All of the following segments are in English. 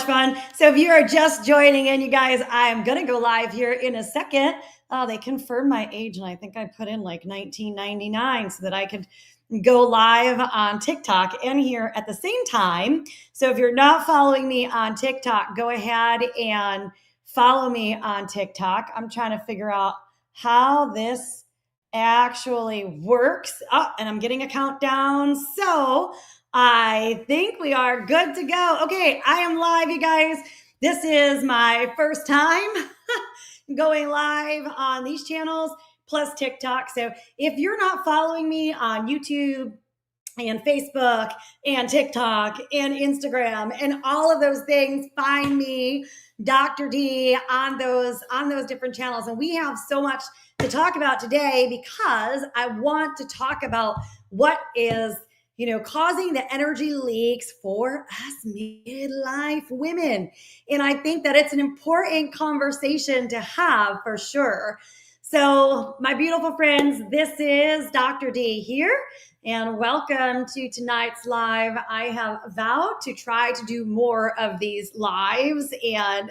fun. So if you are just joining in, you guys, I'm going to go live here in a second. They confirmed my age, and I think I put in like 1999 so that I could go live on TikTok and here at the same time. So if you're not following me on TikTok, go ahead and follow me on TikTok. I'm trying to figure out how this actually works. Oh, and I'm getting a countdown. So I think we are good to go. Okay, I am live, you guys. This is my first time going live on these channels plus TikTok. So if you're not following me on YouTube and Facebook and TikTok and Instagram and all of those things, find me, Dr. D, on those different channels. And we have so much to talk about today because I want to talk about what is causing the energy leaks for us midlife women. And I think that it's an important conversation to have for sure. So my beautiful friends, this is Dr. D here, and welcome to tonight's live. I have vowed to try to do more of these lives and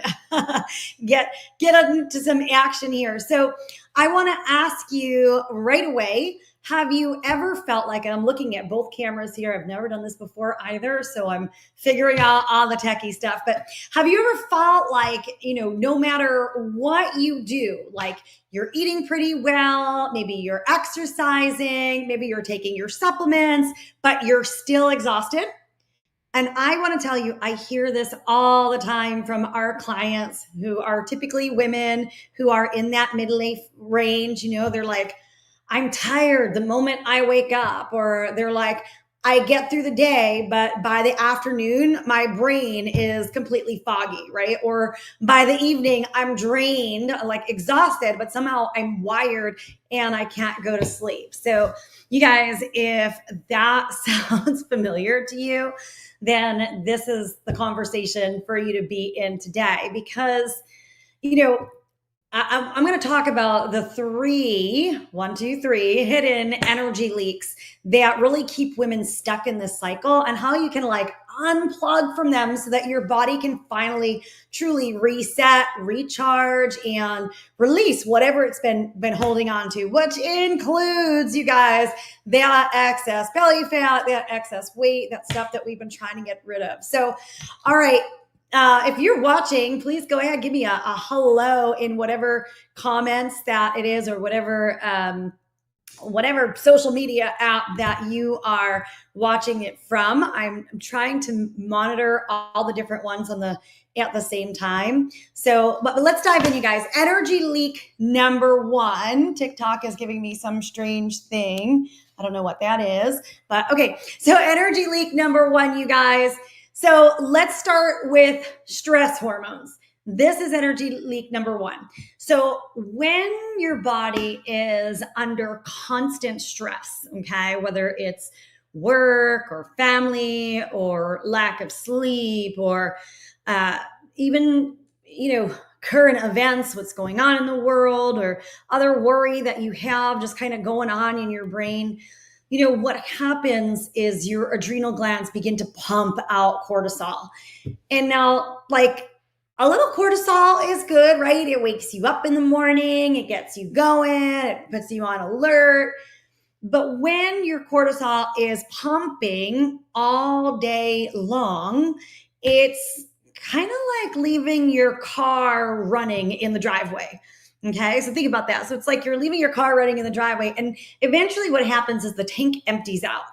get into some action here. So I want to ask you right away, have you ever felt like, and I'm looking at both cameras here, I've never done this before either, so I'm figuring out all the techie stuff, but have you ever felt like, no matter what you do, like you're eating pretty well, maybe you're exercising, maybe you're taking your supplements, but you're still exhausted? And I want to tell you, I hear this all the time from our clients who are typically women who are in that midlife range. They're like, I'm tired the moment I wake up, or they're like, I get through the day, but by the afternoon, my brain is completely foggy, right? Or by the evening, I'm drained, like exhausted, but somehow I'm wired and I can't go to sleep. So you guys, if that sounds familiar to you, then this is the conversation for you to be in today, because, I'm going to talk about the three hidden energy leaks that really keep women stuck in this cycle, and how you can unplug from them so that your body can finally truly reset, recharge, and release whatever it's been holding on to, which includes, you guys, that excess belly fat, that excess weight, that stuff that we've been trying to get rid of. So, all right. If you're watching, please go ahead, give me a hello in whatever comments that it is, or whatever social media app that you are watching it from. I'm trying to monitor all the different ones at the same time. So, but let's dive in, you guys. Energy leak number one. TikTok is giving me some strange thing. I don't know what that is, but okay. So energy leak number one, you guys. So let's start with stress hormones. This is energy leak number one. So when your body is under constant stress, okay, whether it's work or family or lack of sleep, or even, current events, what's going on in the world, or other worry that you have just kind of going on in your brain, what happens is your adrenal glands begin to pump out cortisol. And now, a little cortisol is good, right? It wakes you up in the morning, it gets you going, it puts you on alert. But when your cortisol is pumping all day long, it's kind of like leaving your car running in the driveway. Okay, so think about that. So it's like you're leaving your car running in the driveway, and eventually what happens is the tank empties out.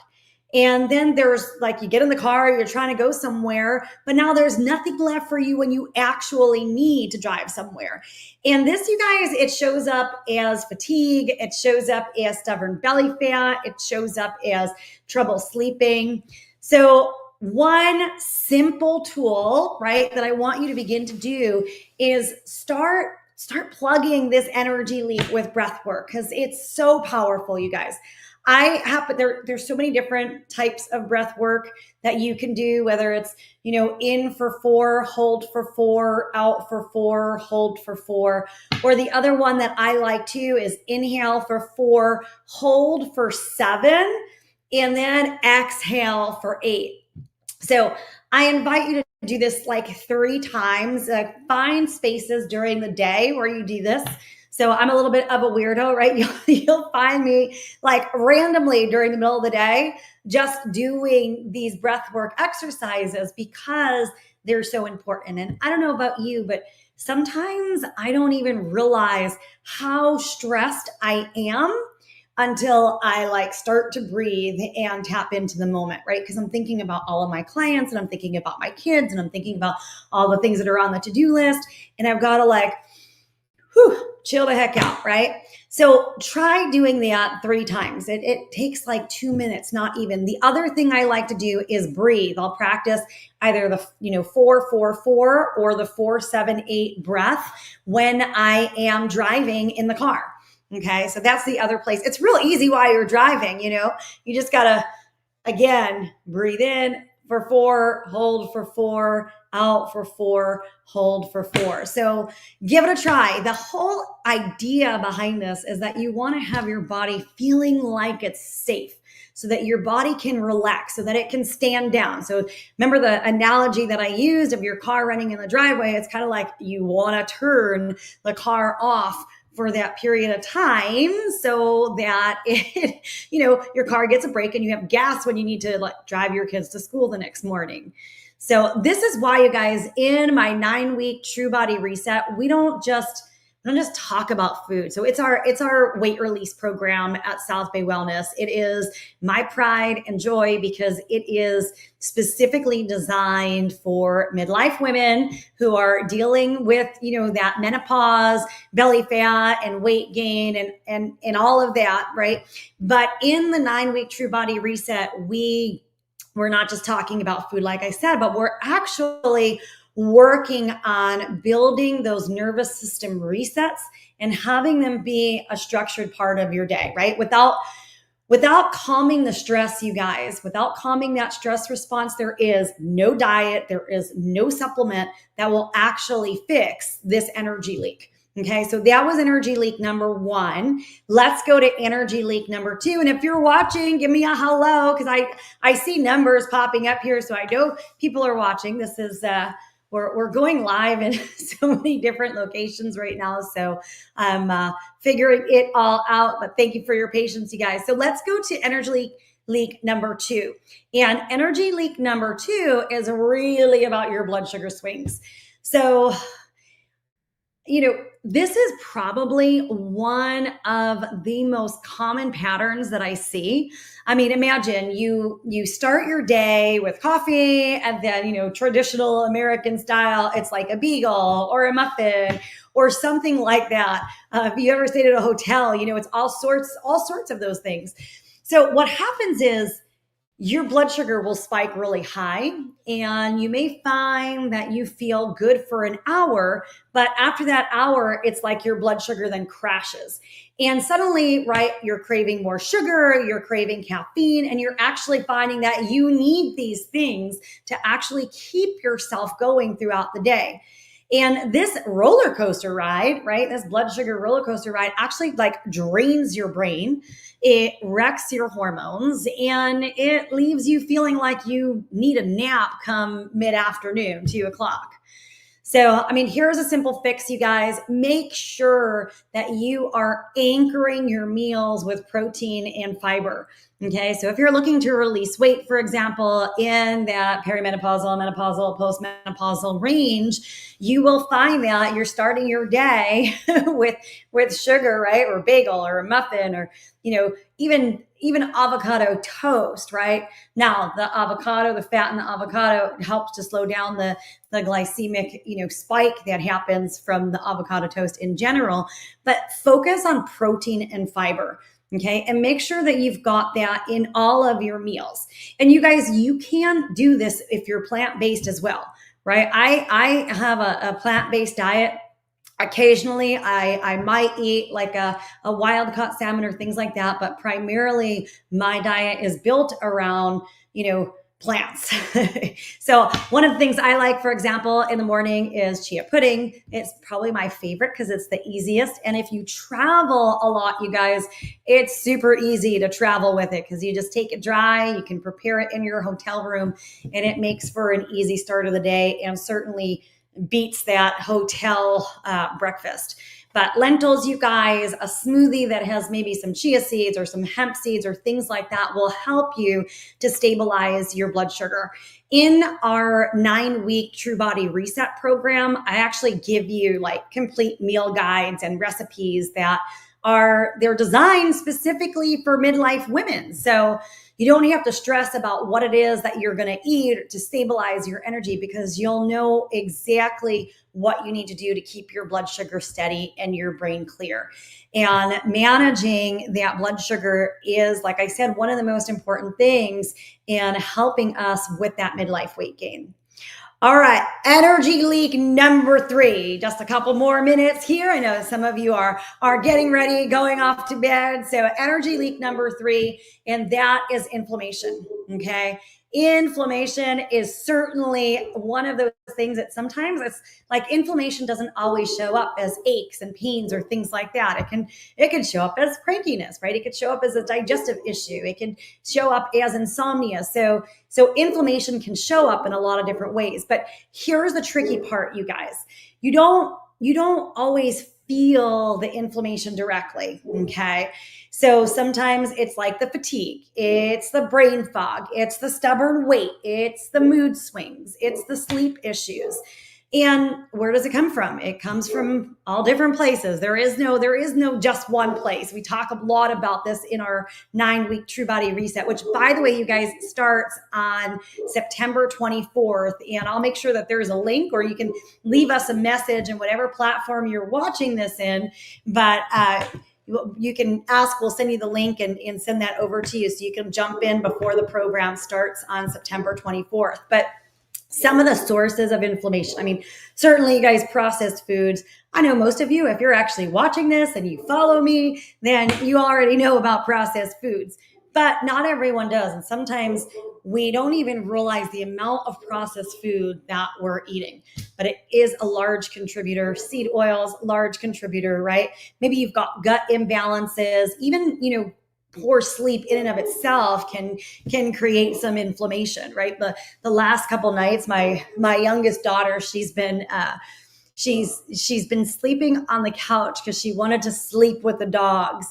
And then there's you get in the car, you're trying to go somewhere, but now there's nothing left for you when you actually need to drive somewhere. And this, you guys, it shows up as fatigue. It shows up as stubborn belly fat. It shows up as trouble sleeping. So one simple tool, right, that I want you to begin to do is start plugging this energy leak with breath work, because it's so powerful, you guys. There's so many different types of breath work that you can do, whether it's, in for 4, hold for 4, out for 4, hold for 4. Or the other one that I like too is inhale for 4, hold for 7, and then exhale for 8. So I invite you to do this like 3 times. Find spaces during the day where you do this. So I'm a little bit of a weirdo, right? You'll find me like randomly during the middle of the day just doing these breath work exercises because they're so important. And I don't know about you, but sometimes I don't even realize how stressed I am until I like start to breathe and tap into the moment, right? Because I'm thinking about all of my clients and I'm thinking about my kids and I'm thinking about all the things that are on the to-do list. And I've got to like, chill the heck out, right? So try doing that 3 times. It takes like 2 minutes, not even. The other thing I like to do is breathe. I'll practice either the 4-4-4 or the 4-7-8 breath when I am driving in the car. Okay, so that's the other place. It's real easy while you're driving, you just gotta, again, breathe in for 4, hold for 4, out for 4, hold for 4. So give it a try. The whole idea behind this is that you want to have your body feeling like it's safe so that your body can relax, so that it can stand down. So remember the analogy that I used of your car running in the driveway. It's kind of like you want to turn the car off for that period of time so that your car gets a break and you have gas when you need to like drive your kids to school the next morning. So this is why, you guys, in my 9-week True Body Reset, we don't just talk about food. So it's our weight release program at South Bay Wellness. It is my pride and joy because it is specifically designed for midlife women who are dealing with, that menopause, belly fat, and weight gain and all of that, right? But in the 9-week True Body Reset, we're not just talking about food, like I said, but we're actually working on building those nervous system resets and having them be a structured part of your day, right? Without calming the stress, you guys, without calming that stress response, there is no diet, there is no supplement that will actually fix this energy leak. Okay, so that was energy leak number 1. Let's go to energy leak number 2. And if you're watching, give me a hello, because I see numbers popping up here, so I know people are watching. This is we're going live in so many different locations right now, so I'm figuring it all out. But thank you for your patience, you guys. So let's go to energy leak number 2. And energy leak number 2 is really about your blood sugar swings. So this is probably one of the most common patterns that I see. I mean, imagine you start your day with coffee and then, traditional American style, it's like a bagel or a muffin or something like that. If you ever stayed at a hotel, it's all sorts of those things. So what happens is your blood sugar will spike really high, and you may find that you feel good for an hour, but after that hour, it's like your blood sugar then crashes. And suddenly, right, you're craving more sugar, you're craving caffeine, and you're actually finding that you need these things to actually keep yourself going throughout the day. And this roller coaster ride, right, this blood sugar roller coaster ride actually like drains your brain. It wrecks your hormones and it leaves you feeling like you need a nap come mid-afternoon, 2:00. So, here's a simple fix, you guys. Make sure that you are anchoring your meals with protein and fiber. Okay, so if you're looking to release weight, for example, in that perimenopausal, menopausal, postmenopausal range, you will find that you're starting your day with sugar, right? Or bagel or a muffin or, even avocado toast, right? Now, the avocado, the fat in the avocado helps to slow down the glycemic, spike that happens from the avocado toast in general, but focus on protein and fiber. Okay. And make sure that you've got that in all of your meals. And you guys, you can do this if you're plant-based as well, right? I have a plant-based diet. Occasionally, I might eat like a wild caught salmon or things like that, but primarily my diet is built around, plants. So one of the things I like, for example, in the morning is chia pudding. It's probably my favorite because it's the easiest. And if you travel a lot, you guys, it's super easy to travel with it because you just take it dry. You can prepare it in your hotel room and it makes for an easy start of the day and certainly beats that hotel breakfast. But lentils, you guys, a smoothie that has maybe some chia seeds or some hemp seeds or things like that will help you to stabilize your blood sugar. In our 9-week True Body Reset program, I actually give you like complete meal guides and recipes that they're designed specifically for midlife women. So you don't have to stress about what it is that you're going to eat to stabilize your energy because you'll know exactly what you need to do to keep your blood sugar steady and your brain clear. And managing that blood sugar is, like I said, one of the most important things in helping us with that midlife weight gain. All right, energy leak number 3. Just a couple more minutes here. I know some of you are getting ready, going off to bed. So energy leak number 3, and that is inflammation, okay? Inflammation is certainly one of those things that sometimes it's like inflammation doesn't always show up as aches and pains or things like that. It can show up as crankiness, right? It could show up as a digestive issue. It can show up as insomnia. So inflammation can show up in a lot of different ways. But here's the tricky part, you guys. You don't always feel the inflammation directly, okay? So sometimes it's like the fatigue, it's the brain fog, it's the stubborn weight, it's the mood swings, it's the sleep issues. And where does it come from? It comes from all different places. There is no just one place. We talk a lot about this in our 9-week True Body Reset, which, by the way, you guys, starts on September 24th. And I'll make sure that there's a link, or you can leave us a message in whatever platform you're watching this in. But you can ask, we'll send you the link and send that over to you so you can jump in before the program starts on September 24th. But some of the sources of inflammation. I mean, certainly you guys, processed foods. I know most of you, if you're actually watching this and you follow me, then you already know about processed foods, but not everyone does. And sometimes we don't even realize the amount of processed food that we're eating, but it is a large contributor. Seed oils, large contributor, right? Maybe you've got gut imbalances, even, poor sleep in and of itself can create some inflammation, right? The last couple nights, my youngest daughter, she's been sleeping on the couch because she wanted to sleep with the dogs.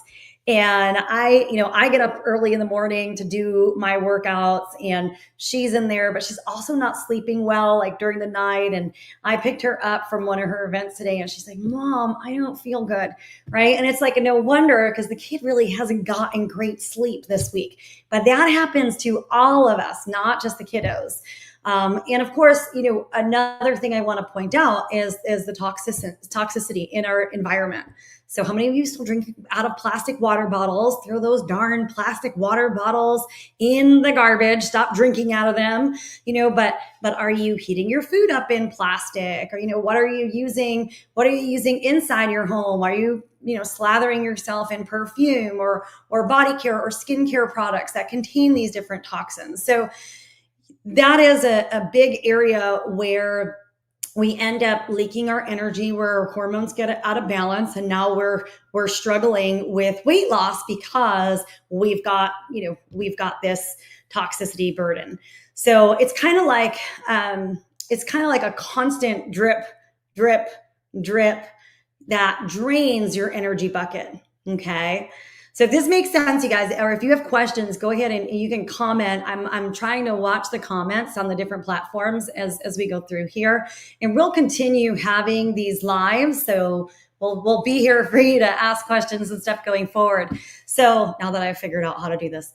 And I get up early in the morning to do my workouts and she's in there, but she's also not sleeping well, like during the night. And I picked her up from one of her events today and she's like, Mom, I don't feel good. Right. And it's like, no wonder, because the kid really hasn't gotten great sleep this week. But that happens to all of us, not just the kiddos. And of course, another thing I want to point out is the toxicity in our environment. So how many of you still drink out of plastic water bottles? Throw those darn plastic water bottles in the garbage. Stop drinking out of them. But are you heating your food up in plastic? Or, what are you using? What are you using inside your home? Are you, slathering yourself in perfume or body care or skincare products that contain these different toxins? So that is a big area where we end up leaking our energy, where our hormones get out of balance. And now we're struggling with weight loss because we've got this toxicity burden. So it's kind of like a constant drip, drip, drip that drains your energy bucket. Okay. So if this makes sense, you guys, or if you have questions, go ahead and you can comment. I'm trying to watch the comments on the different platforms as we go through here, and we'll continue having these lives. So we'll be here for you to ask questions and stuff going forward. So now that I've figured out how to do this,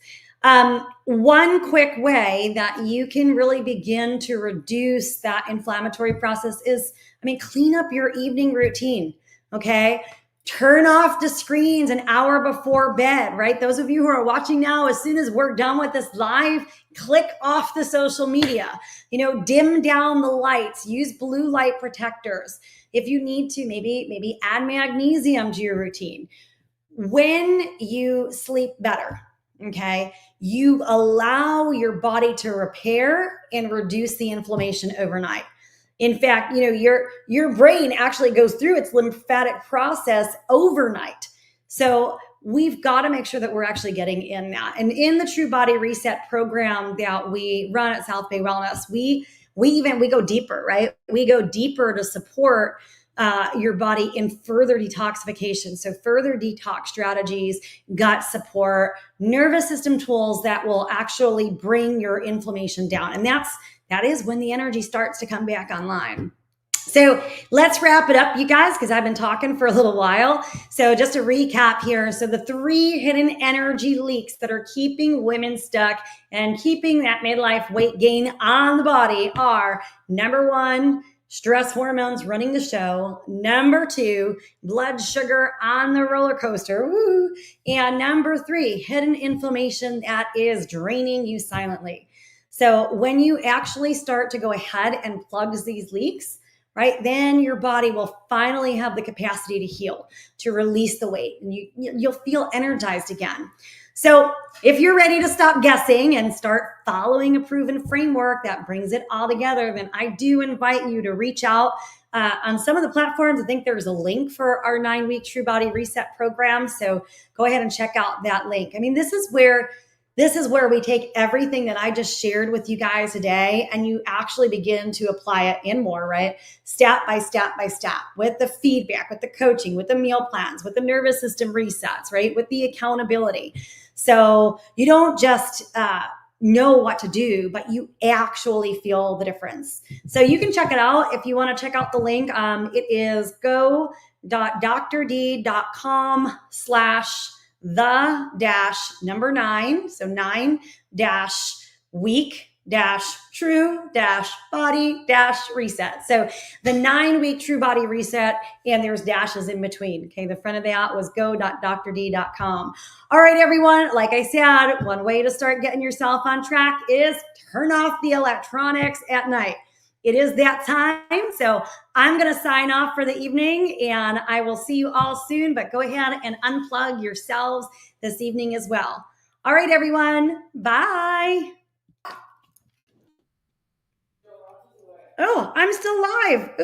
one quick way that you can really begin to reduce that inflammatory process is, clean up your evening routine. Okay. Turn off the screens an hour before bed, right? Those of you who are watching now, as soon as we're done with this live, click off the social media, dim down the lights, use blue light protectors. If you need to, maybe add magnesium to your routine. When you sleep better, Okay. You allow your body to repair and reduce the inflammation overnight. In fact, your brain actually goes through its lymphatic process overnight. So we've got to make sure that we're actually getting in that. And in the True Body Reset program that we run at South Bay Wellness, we go deeper, right? We go deeper to support your body in further detoxification. So further detox strategies, gut support, nervous system tools that will actually bring your inflammation down. And that is when the energy starts to come back online. So let's wrap it up, you guys, because I've been talking for a little while. So just to recap here. So the 3 hidden energy leaks that are keeping women stuck and keeping that midlife weight gain on the body are: number 1, stress hormones running the show; number 2, blood sugar on the roller coaster; woo; and number 3, hidden inflammation that is draining you silently. So when you actually start to go ahead and plug these leaks, right, then your body will finally have the capacity to heal, to release the weight, and you'll feel energized again. So if you're ready to stop guessing and start following a proven framework that brings it all together, then I do invite you to reach out on some of the platforms. I think there's a link for our 9-week True Body Reset program. So go ahead and check out that link. I mean, this is where we take everything that I just shared with you guys today and you actually begin to apply it and more, right? Step by step by step, with the feedback, with the coaching, with the meal plans, with the nervous system resets, right? With the accountability. So you don't just know what to do, but you actually feel the difference. So you can check it out. If you want to check out the link, it is go.drdcom/the-9, so 9-week-true-body-reset. So the 9-week True Body Reset, and there's dashes in between. Okay, the front of that was go.drd.com. All right, everyone, like I said, one way to start getting yourself on track is turn off the electronics at night. It is that time. So I'm going to sign off for the evening, and I will see you all soon, but go ahead and unplug yourselves this evening as well. All right, everyone. Bye. Oh, I'm still live. Oops.